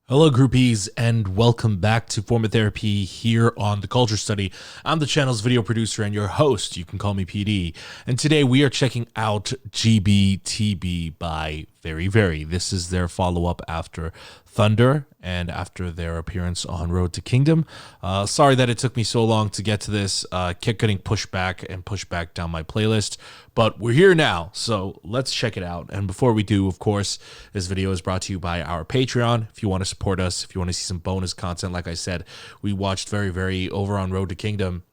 Hello, groupies, and welcome back to Form of Therapy here on the Culture Study. I'm the channel's video producer and your host. You can call me PD. And today we are checking out G.B.T.B by VERIVERY. This is their follow-up after Thunder and after their appearance on Road to Kingdom. Sorry that it took me so long to get to this. Kept getting pushed back down my playlist. But we're here now, so let's check it out. And before we do, of course, this video is brought to you by our Patreon. If you want to support us, if you want to see some bonus content, like I said, we watched VERIVERY over on Road to Kingdom.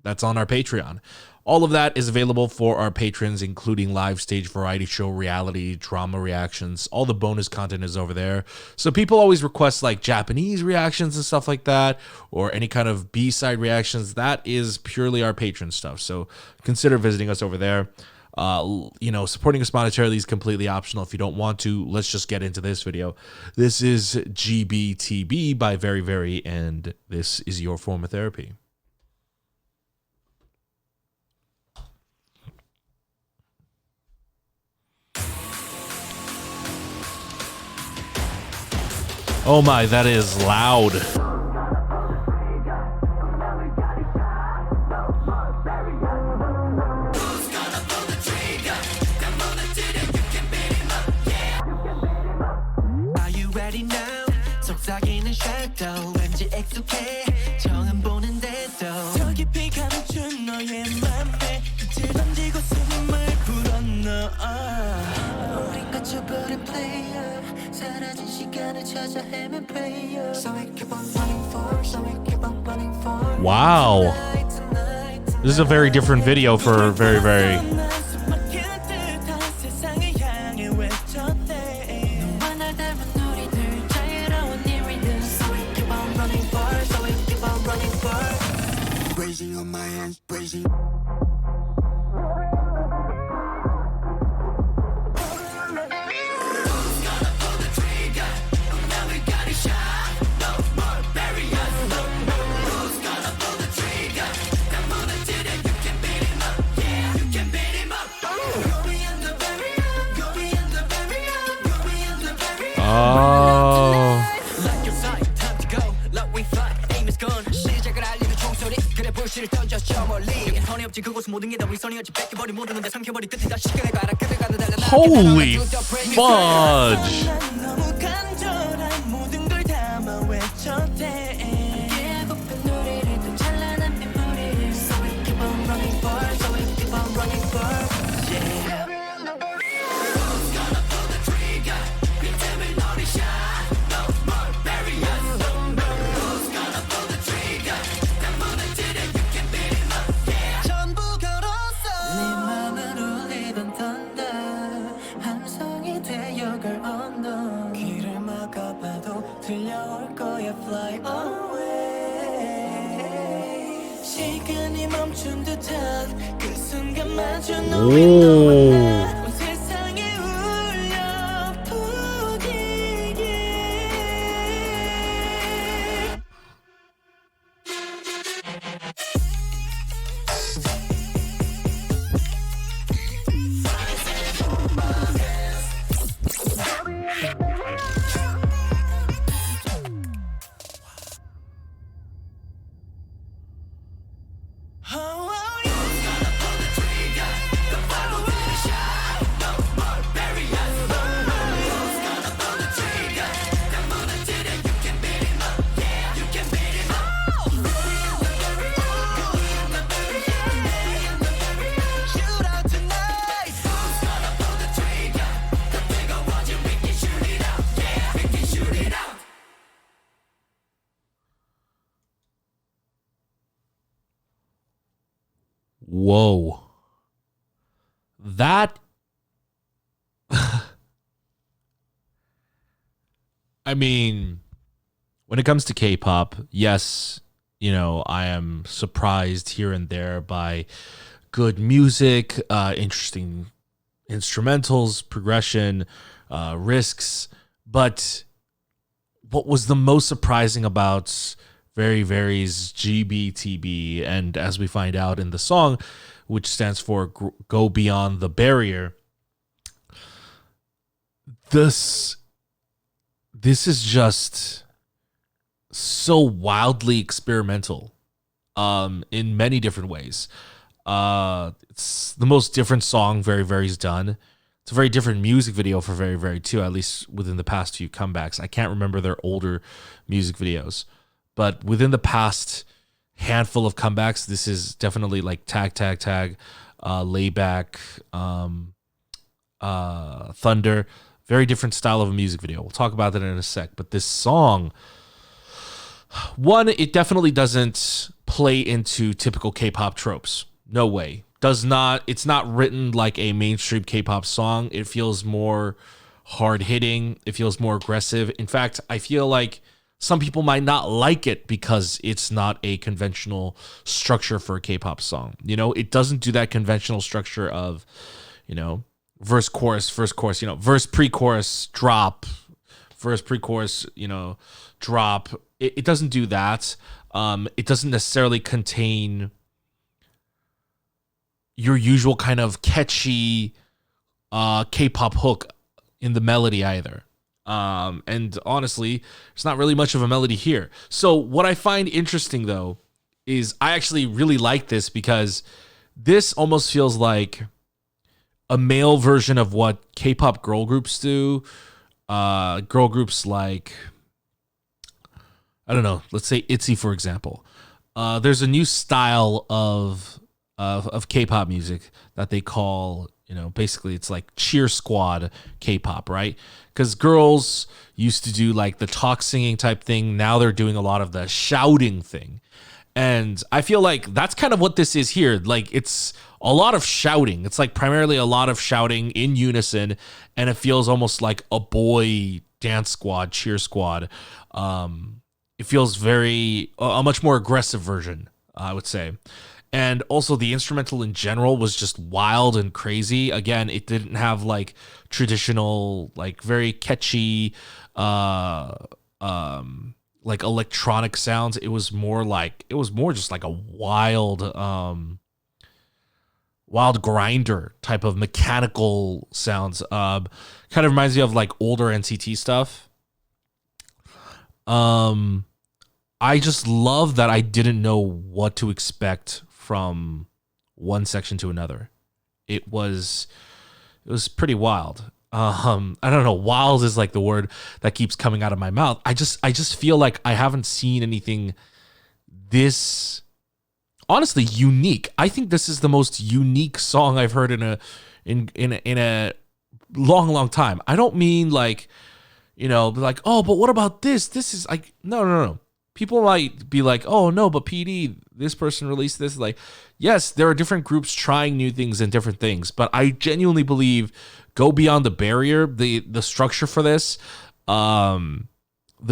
That's on our Patreon. All of that is available for our patrons, including live stage variety show, reality, drama reactions. All the bonus content is over there. So people always request like Japanese reactions and stuff like that, or any kind of B-side reactions. That is purely our patron stuff. So consider visiting us over there. Supporting us monetarily is completely optional. If you don't want to, let's just get into this video. This is G.B.T.B by VERIVERY, and this is your form of therapy. Oh my, that is loud. Are you ready now? 속삭이는 shadow 왠지 익숙해 처음 보는데도 더 깊이 감춘 너의 맘에 빛을 던지고 숨을 불어넣어 우린 갇혀버린 player 사라진 시간을 찾아 헤맨 player So we keep on running for So we keep on running for Wow. This is a very different video for VERIVERY. Raising on my hands, raising. Oh. Holy fudge. 들려올 거야 fly away 시간이 멈춘 듯한 그 순간 마주 너의 너와 온 세상이 울려 퍼지게 Whoa. That I mean, when it comes to K-pop, yes, I am surprised here and there by good music, interesting instrumentals, progression, risks, but what was the most surprising about VERIVERY's GBTB, and as we find out in the song, which stands for Go Beyond the Barrier, this this is just so wildly experimental in many different ways. It's the most different song Very Very's done. It's a very different music video for Very Very too, at least within the past few comebacks. I can't remember their older music videos, but within the past handful of comebacks, this is definitely like Tag Tag Tag, Layback, Thunder. Very different style of a music video. We'll talk about that in a sec. But this song, one, it definitely doesn't play into typical K-pop tropes. No way. Does not. It's not written like a mainstream K-pop song. It feels more hard-hitting. It feels more aggressive. In fact, I feel like some people might not like it because it's not a conventional structure for a K-pop song. You know, it doesn't do that conventional structure of, you know, verse, chorus, you know, verse, pre-chorus, drop, verse, pre-chorus, you know, drop. It doesn't do that. It doesn't necessarily contain your usual kind of catchy K-pop hook in the melody either. And honestly, there's not really much of a melody here. So what I find interesting, though, is I actually really like this because this almost feels like a male version of what K-pop girl groups do. Girl groups like, I don't know, let's say ITZY, for example. There's a new style of K-pop music that they call, you know, basically it's like cheer squad K-pop, right? Because girls used to do like the talk singing type thing. Now they're doing a lot of the shouting thing. And I feel like that's kind of what this is here. Like it's a lot of shouting. It's like primarily a lot of shouting in unison. And it feels almost like a boy dance squad, cheer squad. It feels very, a much more aggressive version, I would say. And also the instrumental in general was just wild and crazy. Again, it didn't have like traditional, like very catchy, like electronic sounds. It was more just like a wild, wild grinder type of mechanical sounds. Kind of reminds me of like older NCT stuff. I just love that I didn't know what to expect from one section to another. It was pretty wild. I don't know. Wild is like the word that keeps coming out of my mouth. I just feel like I haven't seen anything this honestly unique. I think this is the most unique song I've heard in a long time. I don't mean like, you know, like, oh, but what about this? This is like, no. People might be like, oh, no, but PD, this person released this. Like, yes, there are different groups trying new things and different things, but I genuinely believe Go Beyond the Barrier, the structure for this, the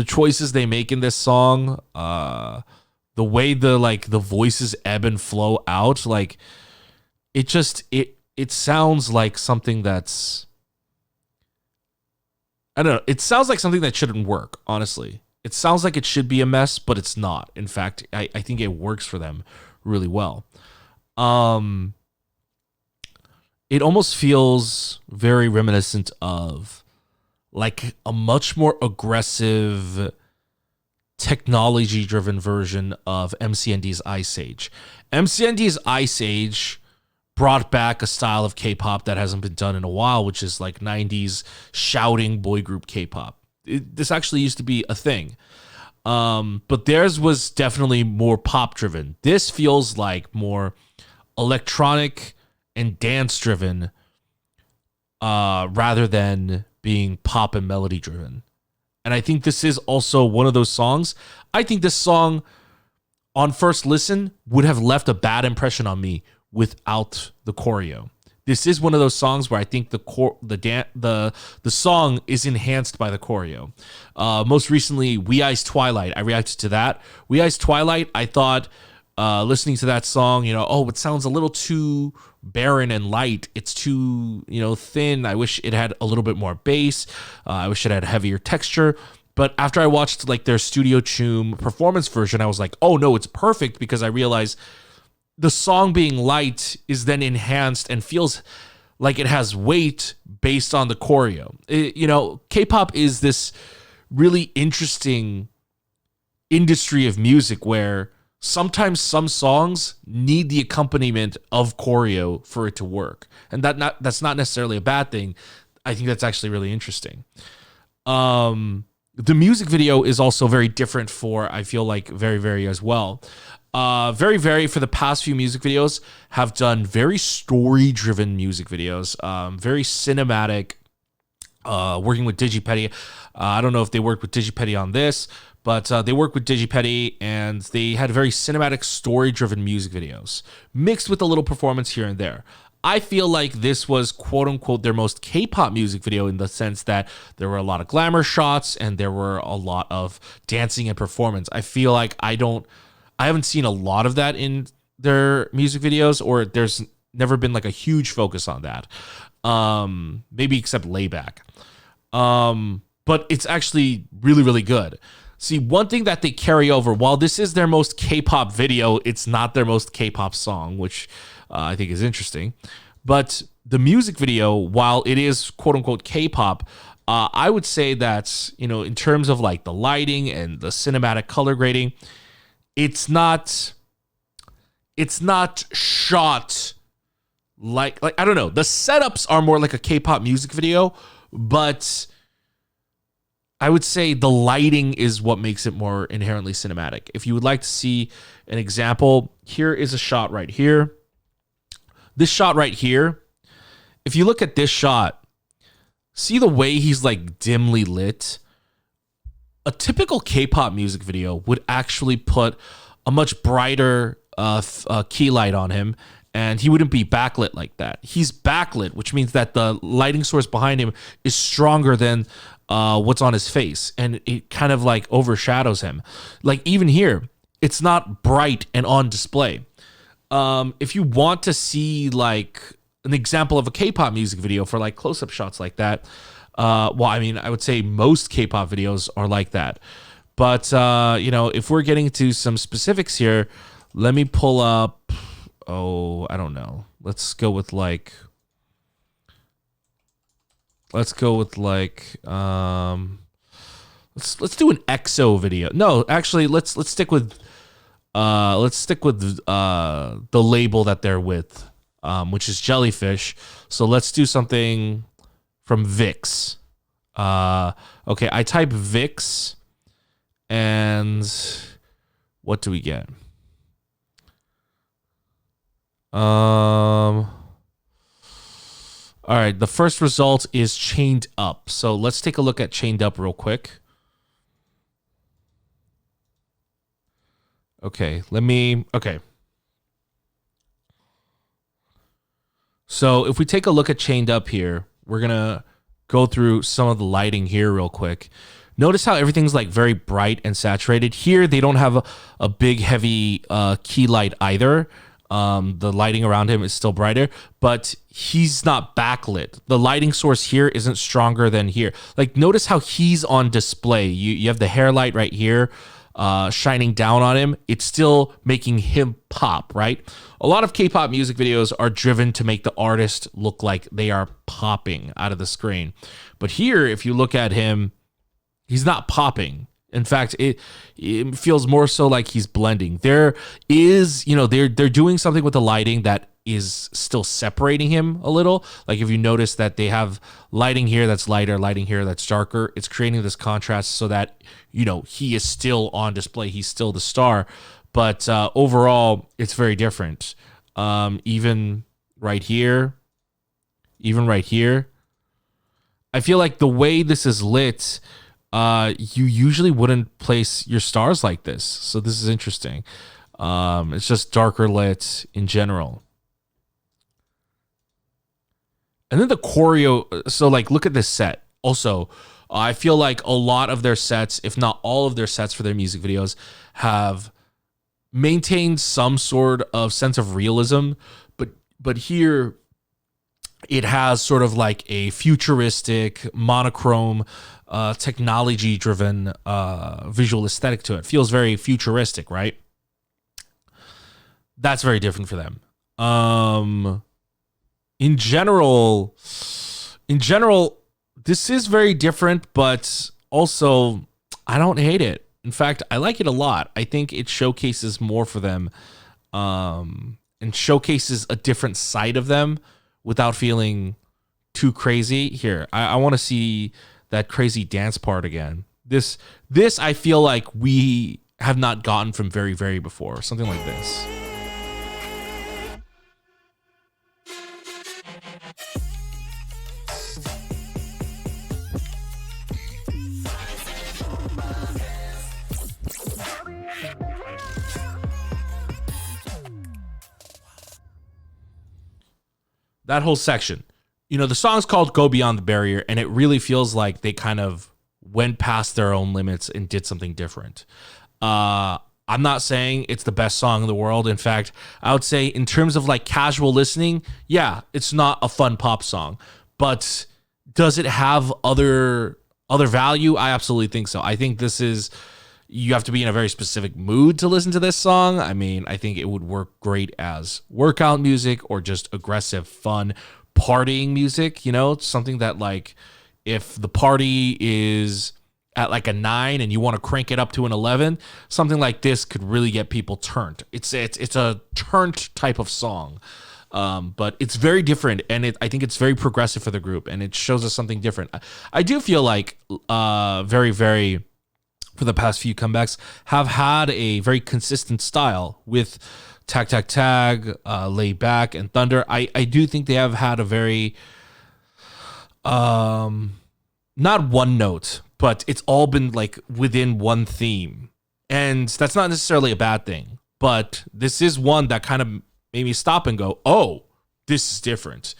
choices they make in this song, the way the voices ebb and flow out, like, it sounds like something that's, I don't know, it sounds like something that shouldn't work, honestly. It sounds like it should be a mess, but it's not. In fact, I think it works for them really well. It almost feels very reminiscent of like a much more aggressive technology-driven version of MCND's Ice Age. MCND's Ice Age brought back a style of K-pop that hasn't been done in a while, which is like 90s shouting boy group K-pop. This actually used to be a thing. But theirs was definitely more pop driven. This feels like more electronic and dance driven, rather than being pop and melody driven. And I think this is also one of those songs. I think this song on first listen would have left a bad impression on me without the choreo. This is one of those songs where I think the song is enhanced by the choreo. Most recently, We Eyes Twilight. I reacted to that. We Eyes Twilight, I thought, listening to that song, you know, oh, it sounds a little too barren and light. It's too, you know, thin. I wish it had a little bit more bass. I wish it had heavier texture. But after I watched like their Studio Choom performance version, I was like, oh no, it's perfect, because I realized the song being light is then enhanced and feels like it has weight based on the choreo. You know, K-pop is this really interesting industry of music where sometimes some songs need the accompaniment of choreo for it to work. And that's not necessarily a bad thing. I think that's actually really interesting. The music video is also very different for, I feel like, VERIVERY as well. VERIVERY for the past few music videos have done very story-driven music videos, very cinematic, working with G.B.T.B. I don't know if they worked with G.B.T.B on this, but they worked with G.B.T.B and they had very cinematic, story-driven music videos, mixed with a little performance here and there. I feel like this was quote-unquote their most K-pop music video in the sense that there were a lot of glamour shots and there were a lot of dancing and performance. I feel like I haven't seen a lot of that in their music videos, or there's never been like a huge focus on that. Maybe except Layback. But it's actually really, really good. See, one thing that they carry over, while this is their most K-pop video, it's not their most K-pop song, which I think is interesting. But the music video, while it is quote-unquote K-pop, I would say that, in terms of like the lighting and the cinematic color grading, it's not shot like I don't know. The setups are more like a K-pop music video, but I would say the lighting is what makes it more inherently cinematic. If you would like to see an example, here is a shot right here. This shot right here, if you look at this shot, see the way he's like dimly lit? A typical K-pop music video would actually put a much brighter key light on him, and he wouldn't be backlit like that. He's backlit, which means that the lighting source behind him is stronger than what's on his face, and it kind of like overshadows him. Like even here, it's not bright and on display. If you want to see like an example of a K-pop music video for like close-up shots like that, I would say most K-pop videos are like that. But, if we're getting to some specifics here, let me pull up, I don't know. Let's do an EXO video. No, actually, let's stick with the label that they're with, which is Jellyfish. So let's do something from VIX. Okay, I type VIX, and what do we get? All right, the first result is Chained Up. So let's take a look at Chained Up real quick. Okay, So if we take a look at Chained Up here, we're going to go through some of the lighting here real quick. Notice how everything's like very bright and saturated. Here, they don't have a big, heavy key light either. The lighting around him is still brighter, but he's not backlit. The lighting source here isn't stronger than here. Like, notice how he's on display. You have the hair light right here shining down on him. It's still making him pop, right? A lot of K-pop music videos are driven to make the artist look like they are popping out of the screen. But here, if you look at him, he's not popping. In fact, it feels more so like he's blending. There is, they're doing something with the lighting that is still separating him a little. Like if you notice that they have lighting here that's lighter, lighting here that's darker, it's creating this contrast so that, he is still on display. He's still the star. But overall, it's very different. Even right here, I feel like the way this is lit, you usually wouldn't place your stars like this. So this is interesting. It's just darker lit in general. And then the choreo. So like, look at this set. Also, I feel like a lot of their sets, if not all of their sets for their music videos, have maintained some sort of sense of realism. But here, it has sort of like a futuristic, monochrome, technology-driven visual aesthetic to it. Feels very futuristic, right? That's very different for them. In general, this is very different, but also, I don't hate it. In fact, I like it a lot. I think it showcases more for them, and showcases a different side of them without feeling too crazy. Here, I want to see that crazy dance part again. This I feel like we have not gotten from Very Very before. Something like this. That whole section. You know, the song's called Go Beyond the Barrier, and it really feels like they kind of went past their own limits and did something different. I'm not saying it's the best song in the world. In fact, I would say in terms of like casual listening, yeah, it's not a fun pop song. But does it have other value? I absolutely think so. I think this is, you have to be in a very specific mood to listen to this song. I mean, I think it would work great as workout music or just aggressive, fun, partying music, you know, something that like if the party is at like a 9 and you want to crank it up to an 11, something like this could really get people turned. It's a turned type of song. But it's very different, and I think it's very progressive for the group, and it shows us something different. I do feel like Very Very, for the past few comebacks, have had a very consistent style with Tag Tag Tag, Lay Back, and Thunder. I do think they have had a very, not one note, but it's all been like within one theme. And that's not necessarily a bad thing, but this is one that kind of made me stop and go, oh, this is different.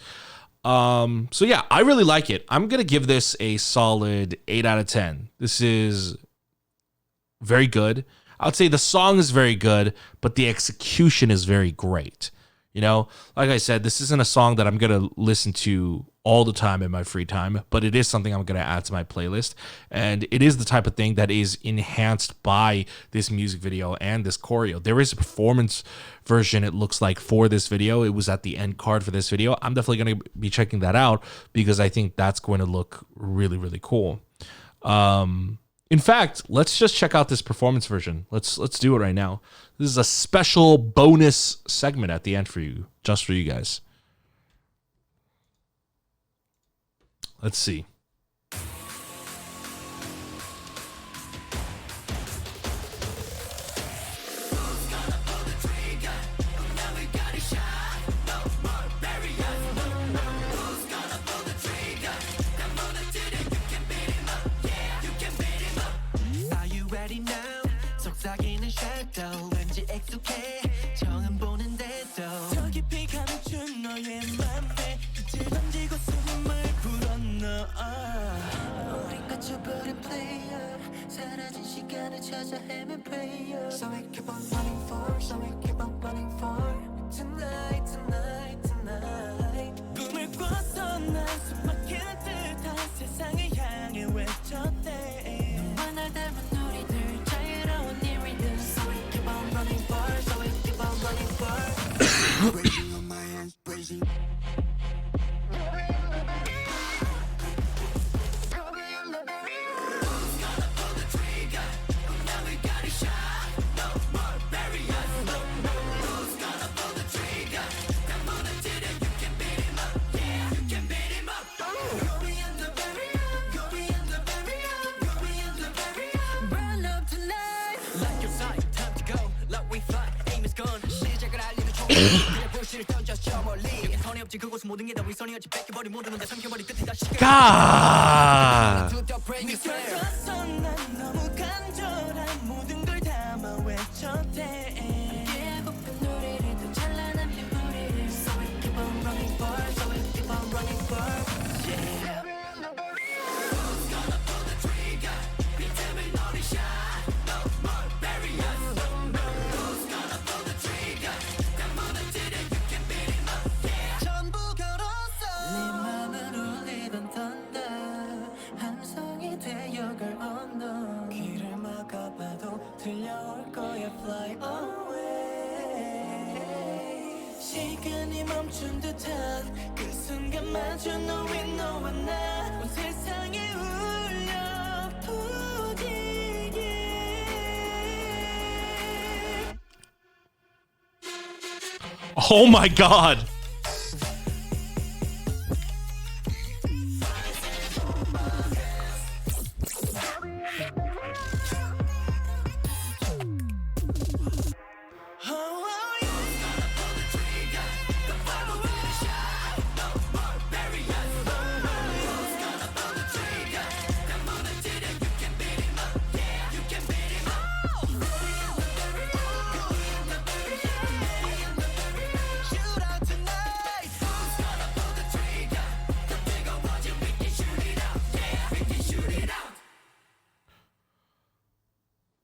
So yeah, I really like it. I'm going to give this a solid 8 out of 10. This is very good. I would say the song is very good, but the execution is very great. You know, like I said, this isn't a song that I'm going to listen to all the time in my free time, but it is something I'm going to add to my playlist. And it is the type of thing that is enhanced by this music video and this choreo. There is a performance version, it looks like, for this video. It was at the end card for this video. I'm definitely going to be checking that out because I think that's going to look really, really cool. In fact, let's just check out this performance version. Let's do it right now. This is a special bonus segment at the end for you, just for you guys. Let's see. 속삭이는 shadow 왠지 익숙해 처음 보는데도 더 깊이 감춘 너의 맘에 빛을 던지고 숨을 불어넣어 우린 갇혀버린 player 사라진 시간을 찾아 헤맨 player So we keep on running for So we keep on running for Tonight, tonight, tonight 꿈을 꿔서 난 숨막힐 듯한 세상을 향해 외쳤대 너와 날 닮은 우리들 자유로운 이 rhythm So we keep on running for So we keep on running for Raising on my hands, raising God. 들려올 거야 fly away 시간이 멈춘 듯한 그 순간 마주 너와 나 온 세상에 울려 Oh my God.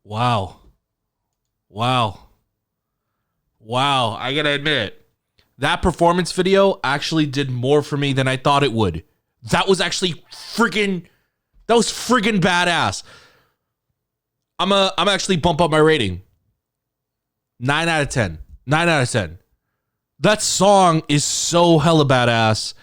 Wow. Wow. Wow. I gotta admit, that performance video actually did more for me than I thought it would. That was friggin' badass. I'm actually bump up my rating. 9 out of 10. 9 out of 10. That song is so hella badass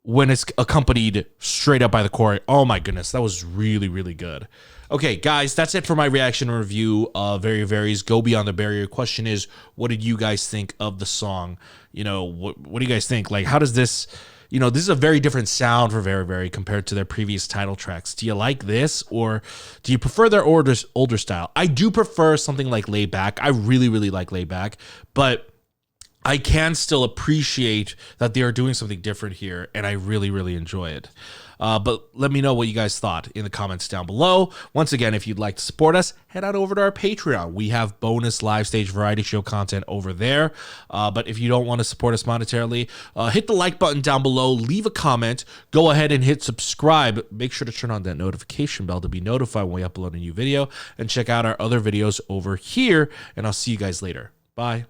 when it's accompanied straight up by the choreo. Oh my goodness, that was really, really good. Okay, guys, that's it for my reaction and review of Very Very's Go Beyond the Barrier. Question is, what did you guys think of the song? You know, what do you guys think? Like, how does this, you know, this is a very different sound for Very Very compared to their previous title tracks. Do you like this, or do you prefer their older style? I do prefer something like Lay Back. I really, really like Lay Back, but I can still appreciate that they are doing something different here, and I really, really enjoy it. But let me know what you guys thought in the comments down below. Once again, if you'd like to support us, head on over to our Patreon. We have bonus live stage variety show content over there. But if you don't want to support us monetarily, hit the like button down below, leave a comment, go ahead and hit subscribe. Make sure to turn on that notification bell to be notified when we upload a new video, and check out our other videos over here, and I'll see you guys later. Bye.